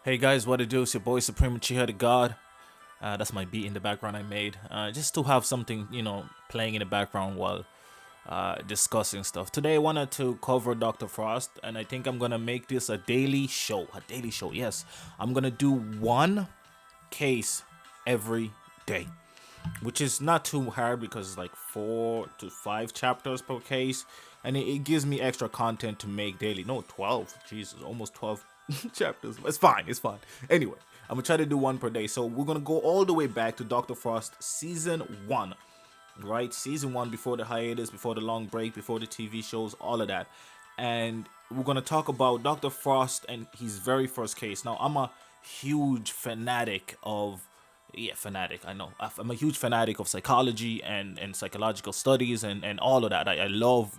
Hey guys, what it do? It's your boy Supreme Uchiha the God. That's my beat in the background I made. Just to have something, playing in the background while discussing stuff. Today I wanted to cover Dr. Frost, and I think I'm gonna make this a daily show. A daily show, yes. I'm gonna do one case every day, which is not too hard because it's like 4 to 5 chapters per case, and it gives me extra content to make daily. No, 12. Jesus, almost 12 chapters. It's fine. It's fine. Anyway, I'm gonna try to do one per day. So we're gonna go all the way back to Dr. Frost season 1, right? Season 1, before the hiatus, before the long break, before the TV shows, all of that. And we're going to talk about Dr. Frost and his very first case. Now, I'm a huge fanatic of, yeah, fanatic, I know. I'm a huge fanatic of psychology and psychological studies and all of that. I love,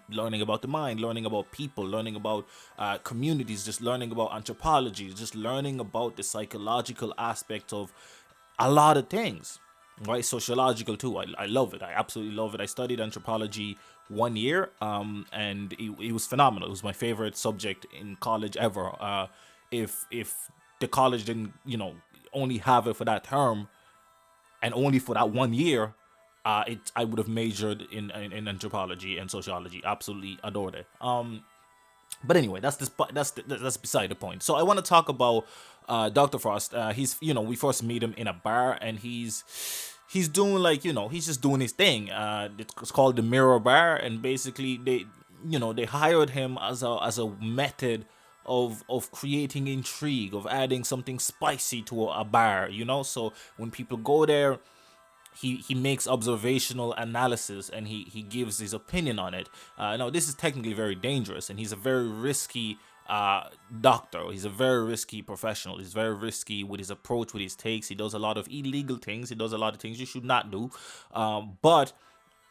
learning about the mind, learning about people, learning about communities, just learning about anthropology, just learning about the psychological aspect of a lot of things, right? Sociological too. I love it. I absolutely love it. I studied anthropology 1 year, and it was phenomenal. It was my favorite subject in college ever. If the college didn't, only have it for that term and only for that 1 year, I would have majored in anthropology and sociology. Absolutely adored it. But anyway, that's beside the point. So I want to talk about Dr. Frost. He's we first meet him in a bar, and he's doing, like, he's just doing his thing. It's called the Mirror Bar, and basically they hired him as a method of creating intrigue, of adding something spicy to a bar. So when people go there, he makes observational analysis, and he gives his opinion on it. Now, this is technically very dangerous, and he's a very risky doctor. He's a very risky professional. He's very risky with his approach, with his takes. He does a lot of illegal things. He does a lot of things you should not do. But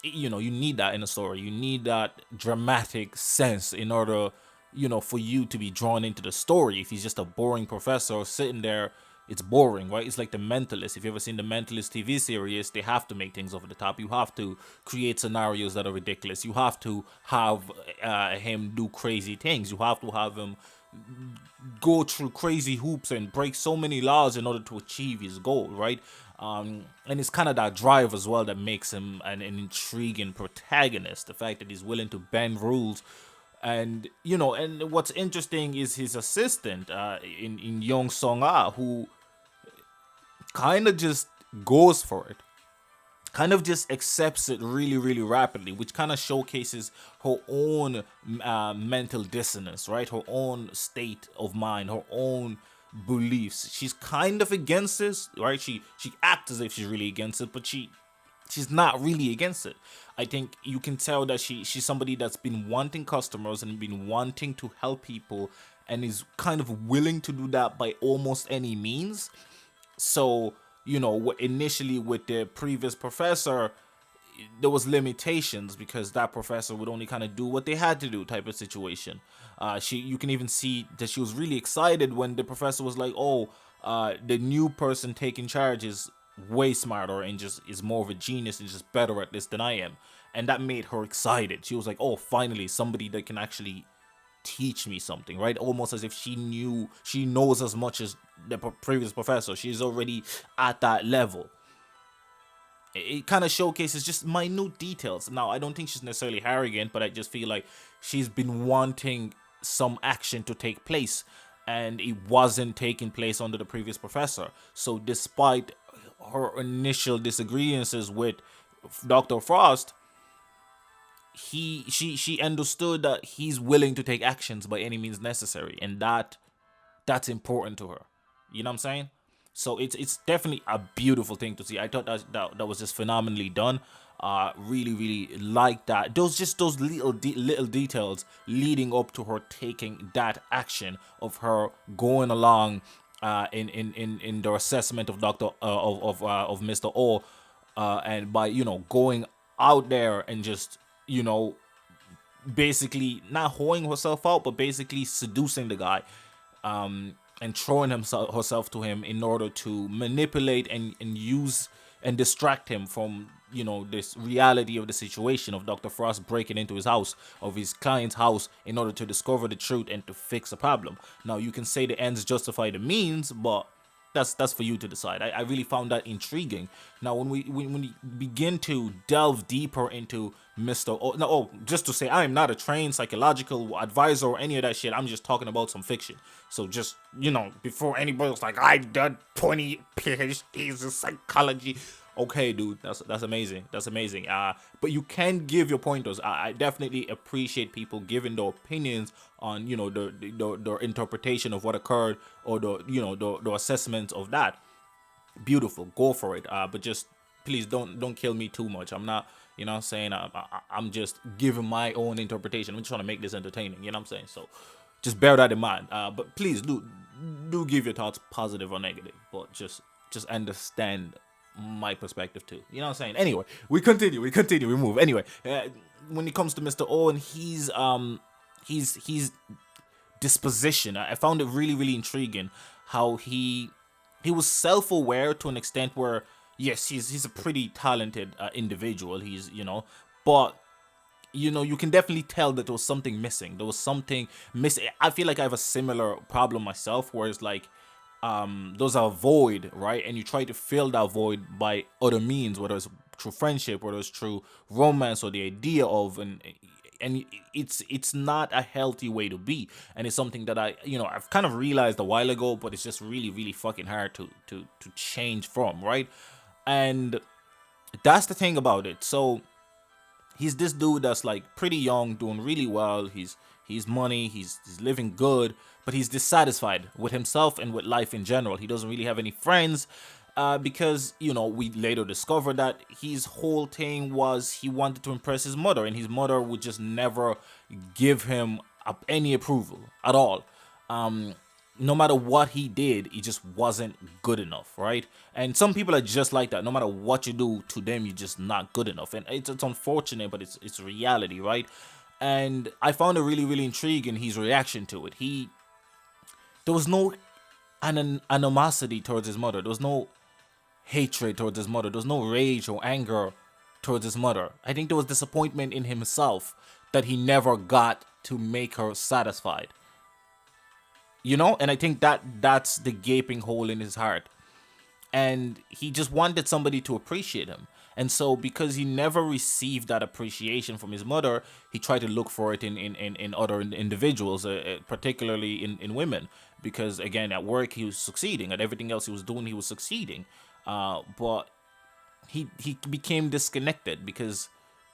you need that in a story. You need that dramatic sense in order, for you to be drawn into the story. If he's just a boring professor sitting there, it's boring, right? It's like The Mentalist. If you've ever seen The Mentalist TV series, they have to make things over the top. You have to create scenarios that are ridiculous. You have to have him do crazy things. You have to have him go through crazy hoops and break so many laws in order to achieve his goal, right? And it's kind of that drive as well that makes him an intriguing protagonist. The fact that he's willing to bend rules. And and what's interesting is his assistant, in Young Song Ah, who kind of just goes for it, kind of just accepts it really, really rapidly, which kind of showcases her own mental dissonance, right? Her own state of mind, her own beliefs. She's kind of against this, right? She acts as if she's really against it, but she's not really against it. I think you can tell that she's somebody that's been wanting customers and been wanting to help people, and is kind of willing to do that by almost any means. So, initially with the previous professor, there was limitations because that professor would only kind of do what they had to do, type of situation. You can even see that she was really excited when the professor was like, "Oh, the new person taking charge is way smarter and just is more of a genius and just better at this than I am," and that made her excited. She was like, "Oh, finally somebody that can actually teach me something," right? Almost as if she knows as much as the previous professor. She's already at that level. It kind of showcases just minute details. Now, I don't think she's necessarily arrogant, but I just feel like she's been wanting some action to take place, and it wasn't taking place under the previous professor. So despite her initial disagreements with Dr. Frost, she understood that he's willing to take actions by any means necessary, and that's important to her. You know what I'm saying? So it's definitely a beautiful thing to see. I thought that was just phenomenally done. Really, really like that. Those little details leading up to her taking that action of her going along in the assessment of Mr. O, and by going out there and just basically not hoeing herself out, but basically seducing the guy, and throwing herself to him in order to manipulate and use and distract him from this reality of the situation of Dr. Frost breaking into his house, of his client's house, in order to discover the truth and to fix a problem. Now you can say the ends justify the means, but that's for you to decide. I really found that intriguing. Now, when we begin to delve deeper into Mr. O, no, just to say, I am not a trained psychological advisor or any of that shit. I'm just talking about some fiction. So just, before anybody was like, I done 20 PhDs in psychology. Okay, dude, that's amazing. That's amazing. But you can give your pointers. I definitely appreciate people giving their opinions on, their interpretation of what occurred, or the assessment of that. Beautiful, go for it. But just please don't kill me too much. I'm not, what I'm saying, I'm just giving my own interpretation. I'm just trying to make this entertaining. You know what I'm saying? So just bear that in mind. But please do give your thoughts, positive or negative. But just understand my perspective too. You know what I'm saying? Anyway, we continue, we move. Anyway, when it comes to Mr. Owen, he's disposition. I found it really, really intriguing how he was self-aware to an extent where, yes, he's a pretty talented individual. He's, but you can definitely tell that there was something missing. There was something missing. I feel like I have a similar problem myself, where it's like, there's a void, right? And you try to fill that void by other means, whether it's through friendship, whether it's through romance, or the idea of, and it's not a healthy way to be. And it's something that I've kind of realized a while ago, but it's just really, really fucking hard to change from, right? And that's the thing about it. So he's this dude that's like pretty young, doing really well. He's money, he's living good, but he's dissatisfied with himself and with life in general. He doesn't really have any friends, because we later discovered that his whole thing was he wanted to impress his mother, and his mother would just never give him any approval at all. No matter what he did, it just wasn't good enough, right? And some people are just like that. No matter what you do to them, you're just not good enough. And it's unfortunate, but it's reality, right? And I found it really, really intriguing, his reaction to it. There was no animosity towards his mother. There was no hatred towards his mother. There was no rage or anger towards his mother. I think there was disappointment in himself that he never got to make her satisfied. And I think that's the gaping hole in his heart. And he just wanted somebody to appreciate him. And so because he never received that appreciation from his mother, he tried to look for it in other individuals, particularly in women. Because again, at work he was succeeding, at everything else he was doing he was succeeding. But he became disconnected because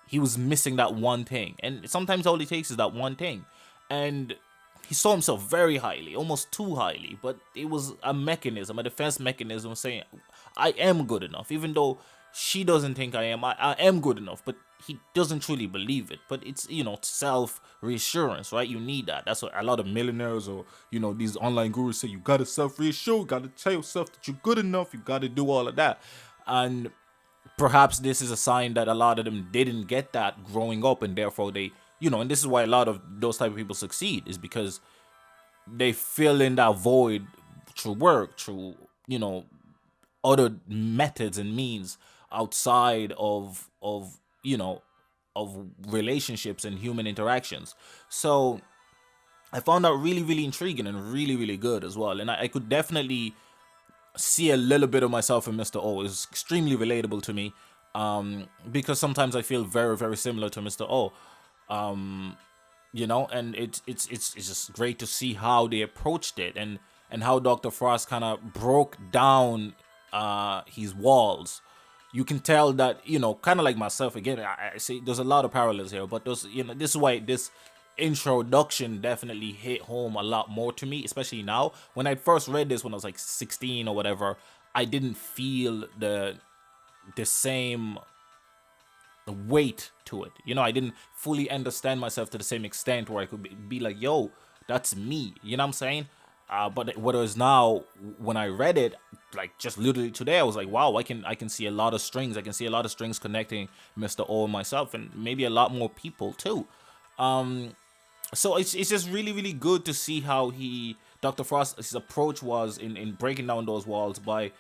he was missing that one thing. And sometimes all it takes is that one thing. And he saw himself very highly, almost too highly, but it was a mechanism, a defense mechanism saying, I am good enough, even though she doesn't think I am good enough, but he doesn't truly believe it. But it's, self-reassurance, right? You need that. That's what a lot of millionaires or, these online gurus say. You got to self-reassure, you got to tell yourself that you're good enough, you got to do all of that. And perhaps this is a sign that a lot of them didn't get that growing up, and therefore they, and this is why a lot of those type of people succeed, is because they fill in that void through work, through, other methods and means outside of relationships and human interactions. So I found that really, really intriguing and really, really good as well. And I could definitely see a little bit of myself in Mr. O. It's extremely relatable to me, because sometimes I feel very, very similar to Mr. O. And it's just great to see how they approached it, and how Dr. Frost kind of broke down his walls. You can tell that, kind of like myself again, I see there's a lot of parallels here, but this is why this introduction definitely hit home a lot more to me, especially now. When I first read this when I was like 16 or whatever, I didn't feel the same weight to it. I didn't fully understand myself to the same extent where I could be like, yo, that's me. You know what I'm saying? But what it is now, when I read it, like just literally today, I was like, wow, I can see a lot of strings. I can see a lot of strings connecting Mr. O and myself, and maybe a lot more people too. So it's just really, really good to see how Dr. Frost's approach was in breaking down those walls by,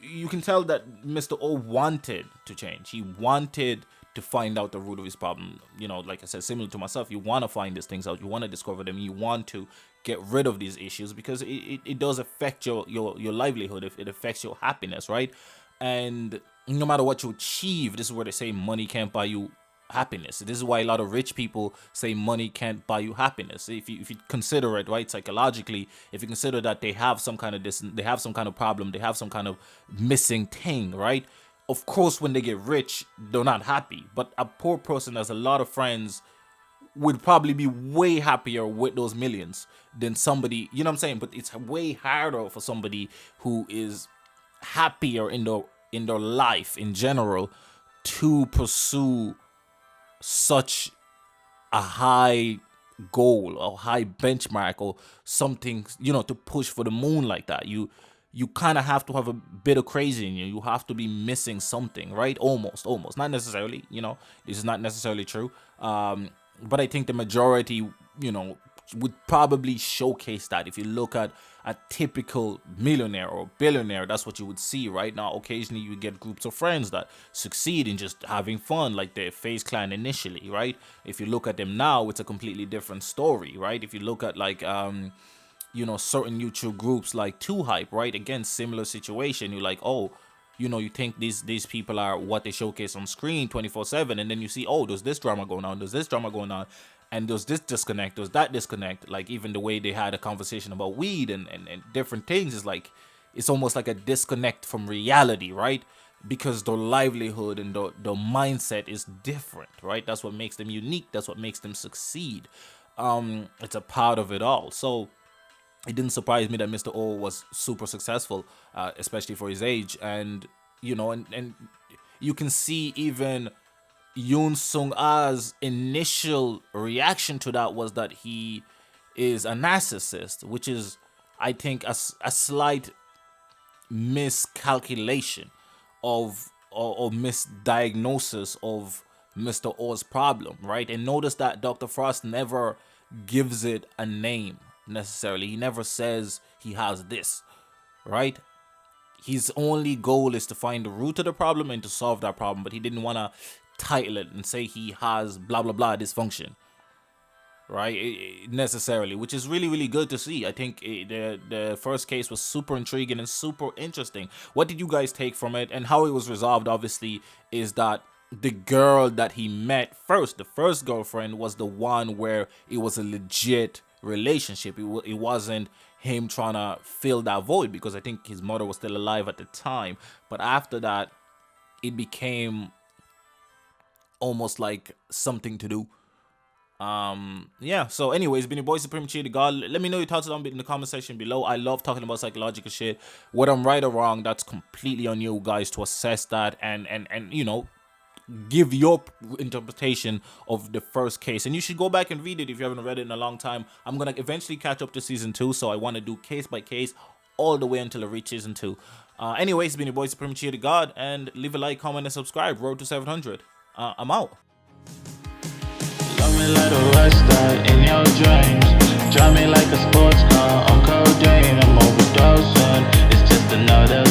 you can tell that Mr. O wanted to change. He wanted to find out the root of his problem. You know, like I said, similar to myself, you want to find these things out. You want to discover them. You want to get rid of these issues because it does affect your livelihood. If it affects your happiness, right? And no matter what you achieve, this is where they say money can't buy you happiness. This is why a lot of rich people say money can't buy you happiness. If you consider it, right, psychologically, if you consider that they have some kind of they have some kind of problem, they have some kind of missing thing, right? Of course, when they get rich, they're not happy. But a poor person has a lot of friends would probably be way happier with those millions than somebody, you know what I'm saying? But it's way harder for somebody who is happier in their life in general to pursue such a high goal or high benchmark or something, you know, to push for the moon like that. You kind of have to have a bit of crazy in you. You have to be missing something, right? Almost, not necessarily, you know, this is not necessarily true. But I think the majority, you know, would probably showcase that. If you look at a typical millionaire or billionaire, that's what you would see. Right now, occasionally you get groups of friends that succeed in just having fun, like the FaZe Clan initially, right? If you look at them now, it's a completely different story, right? If you look at like you know, certain YouTube groups like Too Hype, right? Again, similar situation. You're like, oh, you know, you think these people are what they showcase on screen 24/7, and then you see, oh, there's this drama going on, there's this drama going on, and there's this disconnect, there's that disconnect. Like even the way they had a conversation about weed and different things is like, it's almost like a disconnect from reality, right? Because their livelihood and their mindset is different, right? That's what makes them unique. That's what makes them succeed. It's a part of it all. So it didn't surprise me that Mr. O was super successful, especially for his age. And, you know, and you can see even Yoon Sung Ah's initial reaction to that was that he is a narcissist, which is, I think, a slight miscalculation of or misdiagnosis of Mr. O's problem, right? And notice that Dr. Frost never gives it a name necessarily. He never says he has this, right? His only goal is to find the root of the problem and to solve that problem, but he didn't want to title it and say he has blah blah blah dysfunction, right? Necessarily, which is really, really good to see. I think the first case was super intriguing and super interesting. What did you guys take from it? And how it was resolved, obviously, is that the girl that he met first, the first girlfriend, was the one where it was a legit relationship. It wasn't him trying to fill that void, because I think his mother was still alive at the time. But after that, it became almost like something to do. Yeah, so anyways, it's been your boy Supreme Uchiha the God. Let me know your thoughts down in the comment section below. I love talking about psychological shit. Whether I'm right or wrong, that's completely on you guys to assess that and you know, give your interpretation of the first case. And you should go back and read it if you haven't read it in a long time. I'm gonna eventually catch up to season 2, so I want to do case by case all the way until I reach season 2. Anyways, it's been your boy Supreme Uchiha the God, and leave a like, comment, and subscribe. Road to 700. I'm out. Love me like a rock star in your dreams. Drive me like a sports car on codeine. I'm overdosing. It's just another